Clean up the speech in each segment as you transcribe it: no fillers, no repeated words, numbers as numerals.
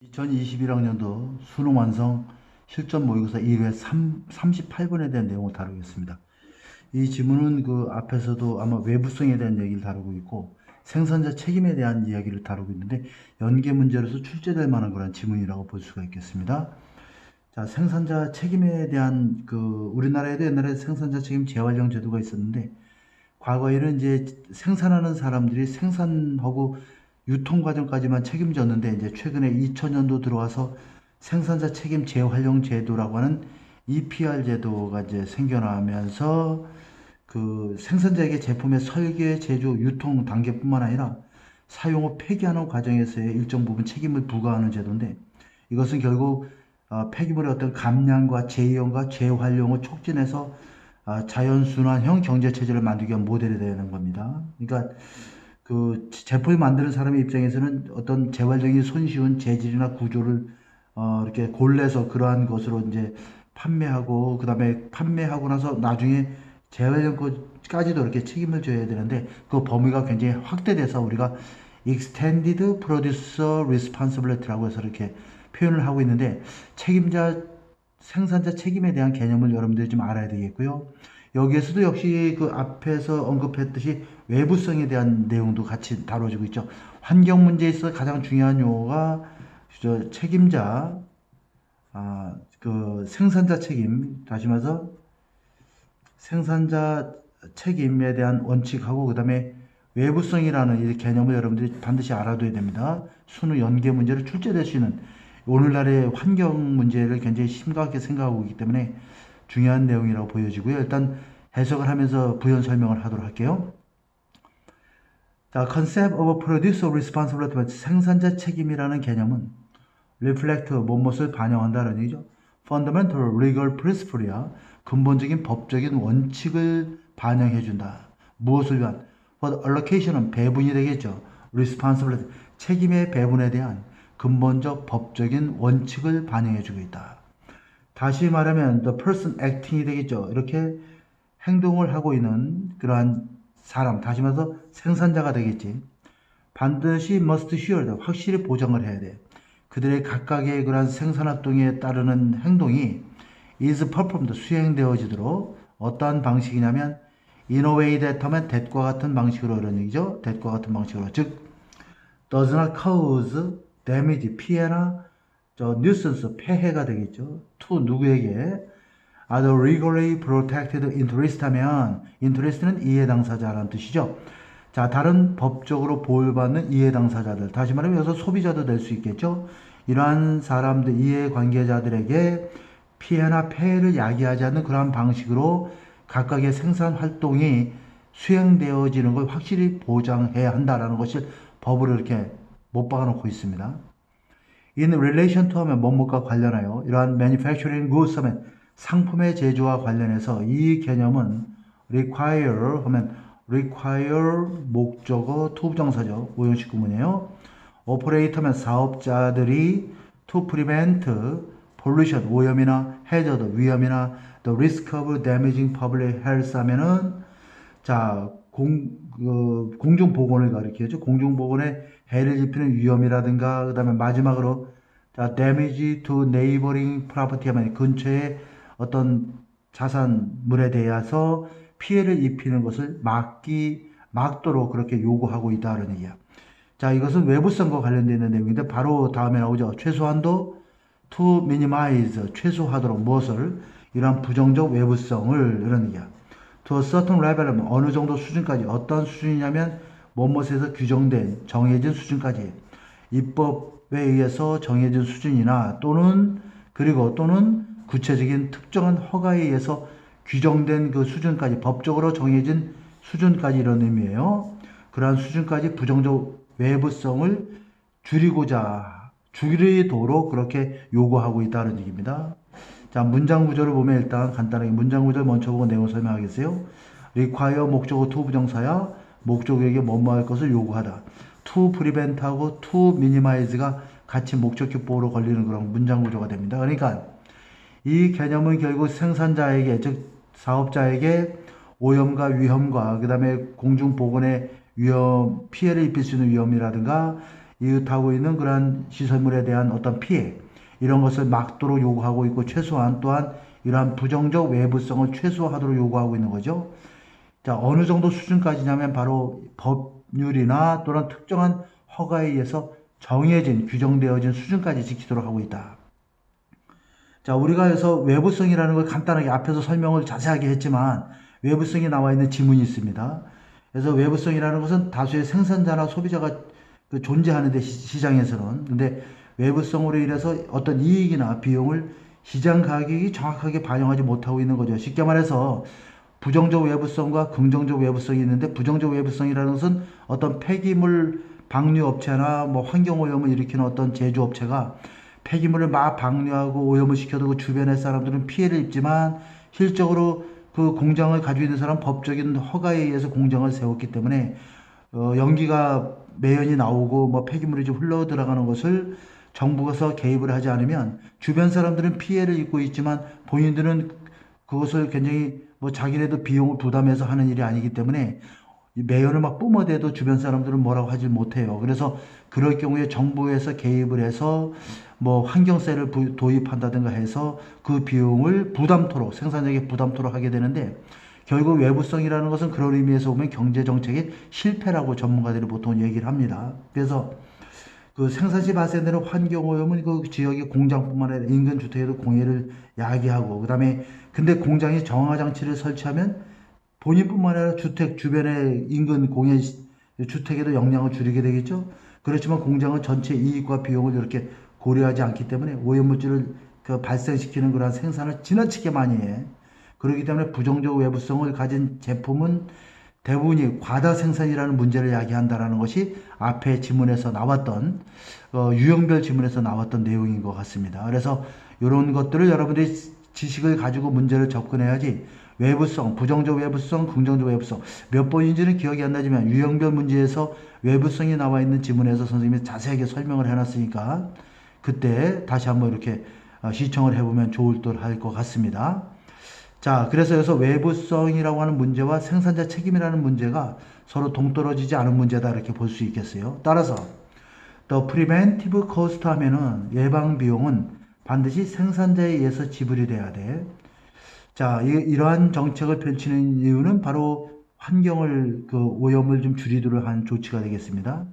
2021학년도 수능 완성 실전 모의고사 1회 38번에 대한 내용을 다루겠습니다. 이 지문은 그 앞에서도 아마 외부성에 대한 얘기를 다루고 있고 생산자 책임에 대한 이야기를 다루고 있는데 연계 문제로서 출제될 만한 그런 지문이라고 볼 수가 있겠습니다. 자, 생산자 책임에 대한 우리나라에도 옛날에 생산자 책임 재활용 제도가 있었는데 과거에는 이제 생산하는 사람들이 생산하고 유통 과정까지만 책임졌는데 이제 최근에 2000년도 들어와서 생산자 책임 재활용 제도라고 하는 EPR 제도가 이제 생겨나면서 그 생산자에게 제품의 설계, 제조, 유통 단계뿐만 아니라 사용 후 폐기하는 과정에서의 일정 부분 책임을 부과하는 제도인데 이것은 결국 폐기물의 어떤 감량과 재이용과 재활용을 촉진해서 자연순환형 경제체제를 만들기 위한 모델이 되는 겁니다. 그러니까 그 제품을 만드는 사람의 입장에서는 어떤 재활용이 손쉬운 재질이나 구조를 이렇게 골라서 그러한 것으로 이제 판매하고 그다음에 판매하고 나서 나중에 재활용까지도 이렇게 책임을 져야 되는데 그 범위가 굉장히 확대돼서 우리가 Extended Producer Responsibility라고 해서 이렇게 표현을 하고 있는데 생산자 책임에 대한 개념을 여러분들이 좀 알아야 되겠고요. 여기에서도 역시 그 앞에서 언급했듯이 외부성에 대한 내용도 같이 다뤄지고 있죠. 환경 문제에 있어서 가장 중요한 용어가 책임자, 그 생산자 책임, 다시 말해서 생산자 책임에 대한 원칙하고 그 다음에 외부성이라는 이 개념을 여러분들이 반드시 알아둬야 됩니다. 수능 연계 문제를 출제될 수 있는 오늘날의 환경 문제를 굉장히 심각하게 생각하고 있기 때문에 중요한 내용이라고 보여지고요. 일단 해석을 하면서 부연 설명을 하도록 할게요. 자, concept of producer responsibility, 생산자 책임이라는 개념은 reflect, 무엇을 반영한다는 얘기죠. fundamental legal principle이야. 근본적인 법적인 원칙을 반영해준다. 무엇을 위한? for allocation은 배분이 되겠죠. responsibility, 책임의 배분에 대한 근본적 법적인 원칙을 반영해주고 있다. 다시 말하면 the person acting이 되겠죠. 이렇게 행동을 하고 있는 그러한 사람, 다시 말해서 생산자가 되겠지. 반드시 must sure, 확실히 보장을 해야 돼. 그들의 각각의 그러한 생산활동에 따르는 행동이 is performed, 수행되어지도록 어떠한 방식이냐면 in a way that 하면 that과 같은 방식으로 이런 얘기죠. that과 같은 방식으로. 즉 does not cause damage, 피해나 nuisance, 폐해가 되겠죠. to 누구에게 are legally protected interest 하면 interest는 이해 당사자라는 뜻이죠. 자, 다른 법적으로 보호받는 이해 당사자들, 다시 말하면 여기서 소비자도 될 수 있겠죠. 이러한 사람들, 이해 관계자들에게 피해나 폐해를 야기하지 않는 그러한 방식으로 각각의 생산 활동이 수행되어지는 걸 확실히 보장해야 한다라는 것을 법으로 이렇게 못 박아놓고 있습니다. in relation to 하면 뭐뭐과 관련하여 이러한 manufacturing goods 하면 상품의 제조와 관련해서 이 개념은 require 하면 require 목적어 to 부정사죠. 오형식 구문이에요. operate 하면 사업자들이 to prevent pollution 오염이나 hazard 위험이나 the risk of damaging public health 하면은 자 공중보건을 가리키죠. 공중보건에 해를 입히는 위험이라든가 그 다음에 마지막으로 자 damage to neighboring property 하면 근처에 어떤 자산물에 대해서 피해를 입히는 것을 막도록 그렇게 요구하고 있다는 얘기야. 자, 이것은 외부성과 관련되어 있는 내용인데 바로 다음에 나오죠. 최소한도 to minimize, 최소화하도록 무엇을? 이러한 부정적 외부성을 이런 얘기야. to a certain level 하면 어느 정도 수준까지, 어떤 수준이냐면 뭐뭐에서 규정된 정해진 수준까지 입법에 의해서 정해진 수준이나 또는 구체적인 특정한 허가에 의해서 규정된 그 수준까지 법적으로 정해진 수준까지 이런 의미예요. 그러한 수준까지 부정적 외부성을 줄이도록 그렇게 요구하고 있다는 얘기입니다. 자, 문장 구조를 보면 일단 간단하게 문장 구조를 먼저 보고 내용 설명하겠어요. require 목적어 to 부정사야 목적에게 뭐뭐 할 것을 요구하다. to prevent하고 to minimize가 같이 목적격보로 걸리는 그런 문장 구조가 됩니다. 그러니까 이 개념은 결국 생산자에게 즉 사업자에게 오염과 위험과 그 다음에 공중보건에 피해를 입힐 수 있는 위험이라든가 이웃하고 있는 그러한 시설물에 대한 어떤 피해 이런 것을 막도록 요구하고 있고 최소한 또한 이러한 부정적 외부성을 최소화하도록 요구하고 있는 거죠. 자, 어느 정도 수준까지냐면 바로 법률이나 또는 특정한 허가에 의해서 정해진 규정되어진 수준까지 지키도록 하고 있다. 자, 우리가 그래서 외부성이라는 걸 간단하게 앞에서 설명을 자세하게 했지만 외부성이 나와 있는 지문이 있습니다. 그래서 외부성이라는 것은 다수의 생산자나 소비자가 존재하는데 시장에서는 근데 외부성으로 인해서 어떤 이익이나 비용을 시장 가격이 정확하게 반영하지 못하고 있는 거죠. 쉽게 말해서 부정적 외부성과 긍정적 외부성이 있는데 부정적 외부성이라는 것은 어떤 폐기물 방류 업체나 뭐 환경 오염을 일으키는 어떤 제조업체가 폐기물을 막 방류하고 오염을 시켜두고 주변의 사람들은 피해를 입지만 실적으로 그 공장을 가지고 있는 사람 법적인 허가에 의해서 공장을 세웠기 때문에 연기가 매연이 나오고 뭐 폐기물이 좀 흘러 들어가는 것을 정부에서 개입을 하지 않으면 주변 사람들은 피해를 입고 있지만 본인들은 그것을 굉장히 뭐 자기네도 비용을 부담해서 하는 일이 아니기 때문에 매연을 막 뿜어대도 주변 사람들은 뭐라고 하지 못해요. 그래서 그럴 경우에 정부에서 개입을 해서 뭐 환경세를 도입한다든가 해서 그 비용을 부담토록 생산자에게 부담토록 하게 되는데 결국 외부성이라는 것은 그런 의미에서 보면 경제정책의 실패라고 전문가들이 보통 얘기를 합니다. 그래서 그 생산시 발생되는 환경오염은 그 지역의 공장뿐만 아니라 인근 주택에도 공해를 야기하고 그다음에 근데 공장이 정화장치를 설치하면 본인뿐만 아니라 주택 주변의 인근 공해 주택에도 영향을 줄이게 되겠죠. 그렇지만 공장은 전체 이익과 비용을 이렇게 고려하지 않기 때문에 오염물질을 발생시키는 그런 생산을 지나치게 많이 해. 그렇기 때문에 부정적 외부성을 가진 제품은 대부분이 과다 생산이라는 문제를 야기한다라는 것이 앞에 지문에서 나왔던 유형별 지문에서 나왔던 내용인 것 같습니다. 그래서 이런 것들을 여러분들이 지식을 가지고 문제를 접근해야지 외부성, 부정적 외부성, 긍정적 외부성 몇 번인지는 기억이 안 나지만 유형별 문제에서 외부성이 나와 있는 지문에서 선생님이 자세하게 설명을 해놨으니까 그때 다시 한번 이렇게 시청을 해보면 좋을 듯 할 것 같습니다. 자, 그래서 여기서 외부성이라고 하는 문제와 생산자 책임이라는 문제가 서로 동떨어지지 않은 문제다 이렇게 볼 수 있겠어요. 따라서 The preventive cost 하면은 예방 비용은 반드시 생산자에 의해서 지불이 돼야 돼. 자, 이러한 정책을 펼치는 이유는 바로 환경을 오염을 좀 줄이도록 한 조치가 되겠습니다.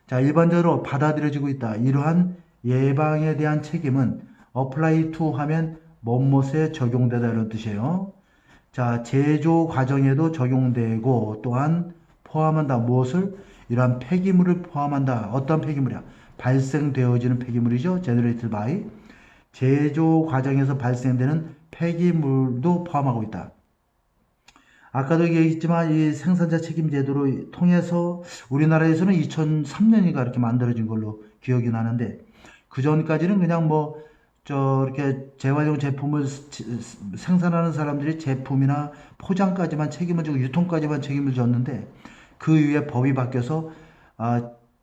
자, 일반적으로 받아들여지고 있다. 이러한 예방에 대한 책임은 apply to 하면 뭐뭇에 적용되다 이런 뜻이에요. 자, 제조 과정에도 적용되고 또한 포함한다. 무엇을? 이러한 폐기물을 포함한다. 어떤 폐기물이야? 발생되어지는 폐기물이죠. generated by. 제조 과정에서 발생되는 폐기물도 포함하고 있다. 아까도 얘기했지만 이 생산자 책임 제도를 통해서 우리나라에서는 2003년인가 이렇게 만들어진 걸로 기억이 나는데 그 전까지는 그냥 뭐 이렇게 재활용 제품을 생산하는 사람들이 제품이나 포장까지만 책임을 지고 유통까지만 책임을 졌는데 그 이후에 법이 바뀌어서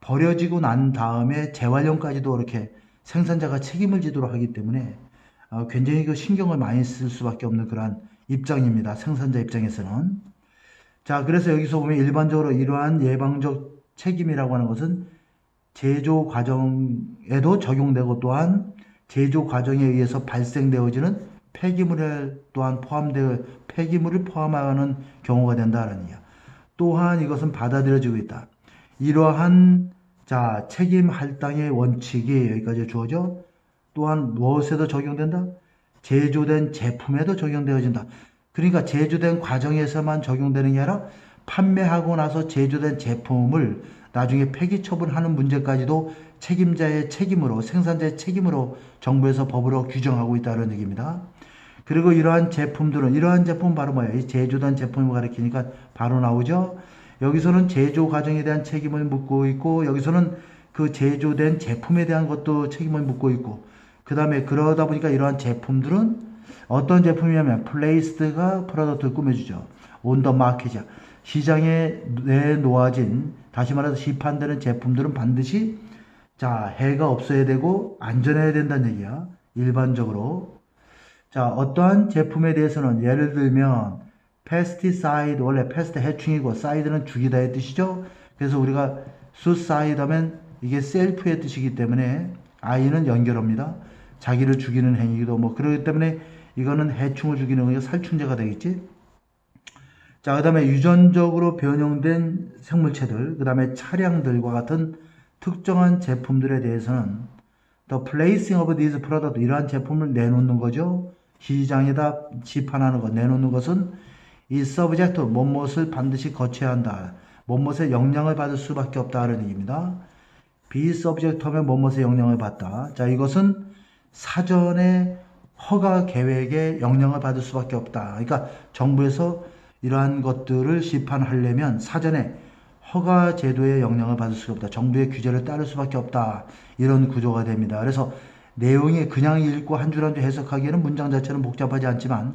버려지고 난 다음에 재활용까지도 이렇게 생산자가 책임을 지도록 하기 때문에 굉장히 그 신경을 많이 쓸 수밖에 없는 그러한 입장입니다. 생산자 입장에서는. 자, 그래서 여기서 보면 일반적으로 이러한 예방적 책임이라고 하는 것은 제조 과정에도 적용되고 또한 제조 과정에 의해서 발생되어지는 폐기물을 또한 폐기물을 포함하는 경우가 된다는 이야. 또한 이것은 받아들여지고 있다. 이러한 자, 책임 할당의 원칙이 여기까지 주어져. 또한 무엇에도 적용된다? 제조된 제품에도 적용되어진다. 그러니까 제조된 과정에서만 적용되는 게 아니라 판매하고 나서 제조된 제품을 나중에 폐기 처분하는 문제까지도 책임자의 책임으로 생산자의 책임으로 정부에서 법으로 규정하고 있다는 얘기입니다. 그리고 이러한 제품 바로 뭐예요? 이 제조된 제품을 가리키니까 바로 나오죠. 여기서는 제조 과정에 대한 책임을 묻고 있고 여기서는 그 제조된 제품에 대한 것도 책임을 묻고 있고 그 다음에 그러다 보니까 이러한 제품들은 어떤 제품이냐면 플레이스드가 프로덕트를 꾸며주죠. 온 더 마켓이야. 시장에 내놓아진 다시 말해서 시판되는 제품들은 반드시 자 해가 없어야 되고 안전해야 된다는 얘기야. 일반적으로. 자 어떠한 제품에 대해서는 예를 들면 원래 패스트 해충이고 사이드는 죽이다의 뜻이죠. 그래서 우리가 수사이드 하면 이게 셀프의 뜻이기 때문에 I는 연결어입니다. 자기를 죽이는 행위도 뭐 그렇기 때문에 이거는 해충을 죽이는 거니까 살충제가 되겠지. 자, 그 다음에 유전적으로 변형된 생물체들, 그 다음에 차량들과 같은 특정한 제품들에 대해서는 the placing of these products, 이러한 제품을 내놓는 거죠. 시장에다 지판하는 거, 내놓는 것은 이 subject, 뭐뭇을 반드시 거쳐야 한다. 뭐뭇의 영향을 받을 수밖에 없다는 얘기입니다. be subject 하면 뭐뭇의 영향을 받다. 자, 이것은 사전에 허가 계획에 영향을 받을 수밖에 없다. 그러니까 정부에서 이러한 것들을 시판하려면 사전에 허가 제도에 영향을 받을 수가 없다. 정부의 규제를 따를 수밖에 없다. 이런 구조가 됩니다. 그래서 내용이 그냥 읽고 한 줄 한 줄 해석하기에는 문장 자체는 복잡하지 않지만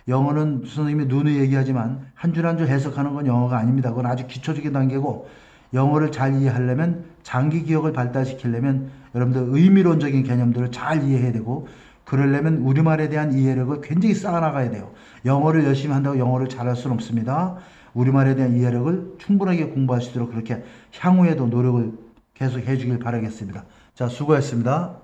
영어는 선생님이 눈을 얘기하지만 한 줄 한 줄 해석하는 건 영어가 아닙니다. 그건 아주 기초적인 단계고 영어를 잘 이해하려면 장기 기억을 발달시키려면 여러분들 의미론적인 개념들을 잘 이해해야 되고 그러려면 우리말에 대한 이해력을 굉장히 쌓아나가야 돼요. 영어를 열심히 한다고 영어를 잘할 수는 없습니다. 우리말에 대한 이해력을 충분하게 공부할 수 있도록 그렇게 향후에도 노력을 계속 해주길 바라겠습니다. 자, 수고했습니다.